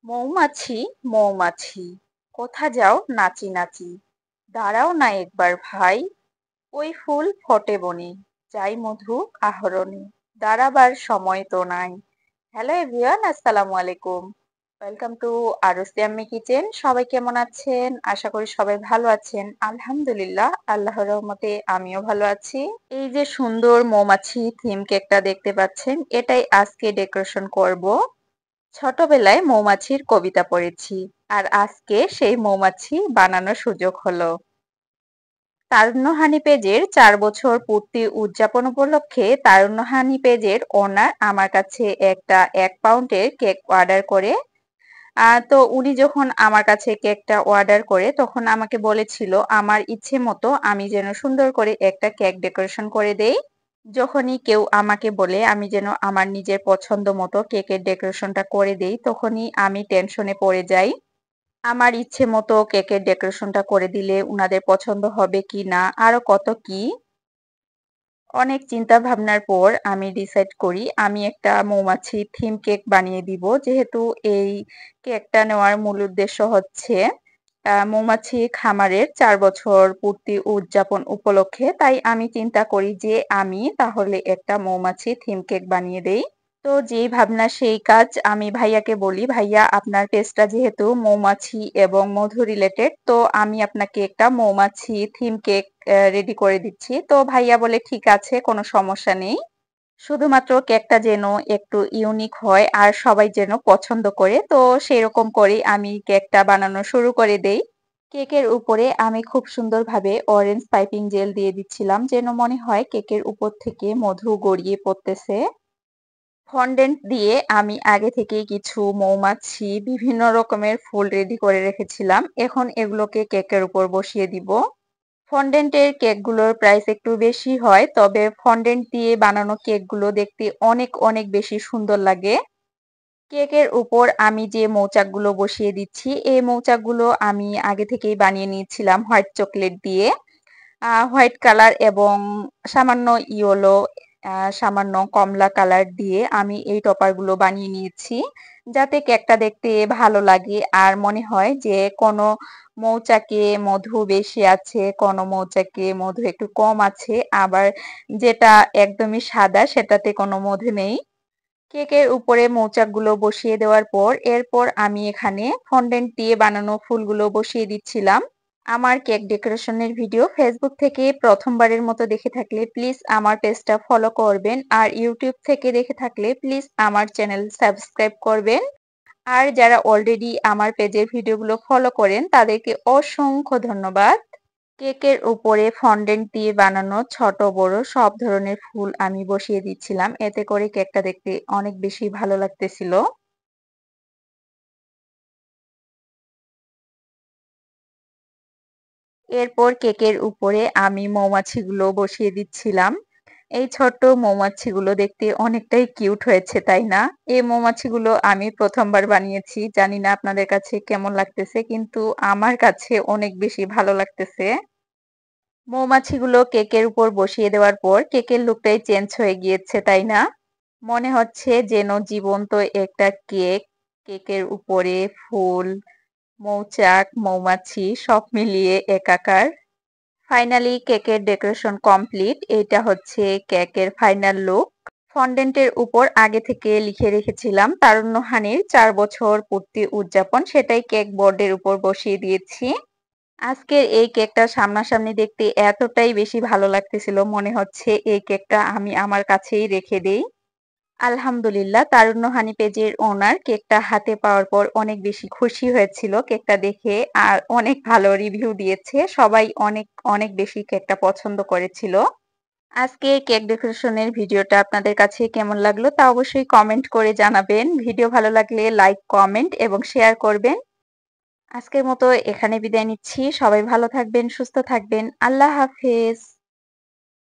মৌমাছি, মৌমাছি, কোথা যাও নাচি নাচি, দাঁড়াও না একবার ভাই, ওই ফুল ফোটে বনে, যাই মধু আহরণে, দাঁড়াবার সময় তো নাই। হ্যালো এভরিওয়ান, আসসালামু আলাইকুম। Welcome to আরুসি Ammi kitchen. সবাই কেমন আছেন? আশা করি সবাই ভালো আছেন। আলহামদুলিল্লাহ, আল্লাহর রহমতে আমিও ভালো আছি। এই যে সুন্দর মৌমাছি থিম কেকটা দেখতে পাচ্ছেন, এটাই আজকে ডেকোরেশন করব। ছোটবেলায় মৌমাছির কবিতা পড়েছি, আর আজকে সেই মৌমাছি বানানোর সুযোগ হলো। তারুণ্যহানি পেজের 4 বছর পূর্তি উদযাপন উপলক্ষে তারুণ্যহানি পেজের ওনার আমার কাছে একটা 1 পাউন্ডের কেক অর্ডার করে। তো উনি যখন আমার কাছে কেকটা অর্ডার করে তখন আমাকে বলেছিল আমার ইচ্ছে মতো আমি যেন সুন্দর করে একটা কেক ডেকোরেশন করে দেই। যখনই কেউ আমাকে বলে আমি যেন আমার নিজের পছন্দ মতো কেকের ডেকোরেশনটা করে দেই, তখনই আমি টেনশনে পড়ে যাই। আমার ইচ্ছে মতো কেকের ডেকোরেশনটা করে দিলে উনাদের পছন্দ হবে কি না, আরো কত কি। অনেক চিন্তা ভাবনার পর আমি ডিসাইড করি আমি একটা মৌমাছি থিম কেক বানিয়ে দিব। যেহেতু এই কেকটা নেওয়ার মূল উদ্দেশ্য হচ্ছে মৌমাছি খামারের 4 বছর পূর্তি উদযাপন উপলক্ষে, তাই আমি চিন্তা করি যে আমি তাহলে একটা মৌমাছি থিম কেক বানিয়ে দেই। তো যেই ভাবনা সেই কাজ, আমি ভাইয়াকে বলি ভাইয়া আপনার পেজটা যেহেতু মৌমাছি এবং মধু রিলেটেড, তো আমি আপনাকে একটা মৌমাছি থিম কেক রেডি করে দিচ্ছি। তো ভাইয়া বলে ঠিক আছে, কোনো সমস্যা নেই, শুধুমাত্র কেকটা যেন একটু ইউনিক হয় আর সবাই যেন পছন্দ করে। তো সেরকম করেই আমি কেকটা বানানো শুরু করে দেই। কেকের উপরে আমি খুব সুন্দরভাবে অরেঞ্জ পাইপিং জেল দিয়ে দিচ্ছিলাম, যেন মনে হয় কেকের উপর থেকে মধু গড়িয়ে পড়তেছে। ফন্ডেন্ট দিয়ে আমি আগে থেকেই কিছু মৌমাছি বিভিন্ন রকমের ফুল রেডি করে রেখেছিলাম, এখন এগুলোকে কেকের উপর বসিয়ে দিব। ফন্ডেন্টের কেকগুলোর প্রাইস একটু বেশি হয়, তবে ফন্ডেন্ট দিয়ে বানানো কেকগুলো দেখতে অনেক অনেক বেশি সুন্দর লাগে। কেকের উপর আমি যে মৌচাকগুলো বসিয়ে দিচ্ছি, এই মৌচাকগুলো আমি আগে থেকেই বানিয়ে নিয়েছিলাম হোয়াইট চকলেট দিয়ে। হোয়াইট কালার এবং সামান্য ইয়েলো, সামান্য কমলা কালার দিয়ে আমি এই টপারগুলো বানিয়ে নিয়েছি, যাতে কেকটা দেখতে ভালো লাগে আর মনে হয় যে কোনো মৌচাকে মধু বেশি আছে, কোনো মৌচাকে মধু একটু কম আছে, আবার যেটা একদমই সাদা সেটাতে কোনো মধু নেই। কেকের উপরে মৌচাকগুলো বসিয়ে দেওয়ার পর এরপর আমি এখানে ফন্ডেন্ট দিয়ে বানানো ফুলগুলো বসিয়ে দিচ্ছিলাম। আমার কেক ডেকোরেশনের ভিডিও ফেসবুক থেকে প্রথমবারের মতো দেখে থাকলে প্লিজ আমার পেজটা ফলো করবেন, আর ইউটিউব থেকে দেখে থাকলে প্লিজ আমার চ্যানেল সাবস্ক্রাইব করবেন। আর যারা অলরেডি আমার পেজের ভিডিওগুলো ফলো করেন তাদেরকে অসংখ্য ধন্যবাদ। কেকের উপরে ফন্ডেন্ট দিয়ে বানানো ছোট বড় সব ধরনের ফুল আমি বসিয়ে দিচ্ছিলাম, এতে করে কেকটা দেখতে অনেক বেশি ভালো লাগতেছিল। এরপর কেকের উপরে আমি মৌমাছিগুলো বসিয়ে দিচ্ছিলাম। এই ছোট্ট মৌমাছিগুলো দেখতে অনেকটাই কিউট হয়েছে, তাই না? এই মৌমাছিগুলো আমি প্রথমবার বানিয়েছি, জানি না আপনাদের কাছে কেমন লাগতেছে, কিন্তু আমার কাছে অনেক বেশি ভালো লাগতেছে। মৌমাছিগুলো কেকের উপর বসিয়ে দেওয়ার পর কেকের লুকটাই চেঞ্জ হয়ে গিয়েছে, তাই না? মনে হচ্ছে যেন জীবন্ত একটা কেক। কেকের উপরে ফুল, মৌচাক, মৌমাছি সব মিলিয়ে একাকার। ফাইনালি কেকের ডেকোরেশন কমপ্লিট। এটা হচ্ছে কেকের ফাইনাল লুক। ফন্ডেন্টের উপর আগে থেকে লিখে রেখেছিলাম তারুণ্যহানির 4 বছর পূর্তি উদযাপন, সেটাই কেক বোর্ডের উপর বসিয়ে দিয়েছি। আজকের এই কেকটা সামনাসামনি দেখতে এতটাই বেশি ভালো লাগতেছিল, মনে হচ্ছে এই কেকটা আমি আমার কাছেই রেখে দেই। আলহামদুলিল্লাহ, তারুণ্যহানি পেজের ওনার কেকটা হাতে পাওয়ার পর অনেক বেশি খুশি হয়েছিল কেকটা দেখে, আর অনেক ভালো রিভিউ দিয়েছে। সবাই অনেক অনেক বেশি কেকটা পছন্দ করেছিল। আজকে কেক ডেকোরেশনের ভিডিওটা আপনাদের কাছে কেমন লাগলো তা অবশ্যই কমেন্ট করে জানাবেন। ভিডিও ভালো লাগলে লাইক, কমেন্ট এবং শেয়ার করবেন। আজকের মতো এখানে বিদায় নিচ্ছি। সবাই ভালো থাকবেন, সুস্থ থাকবেন। আল্লাহ হাফেজ।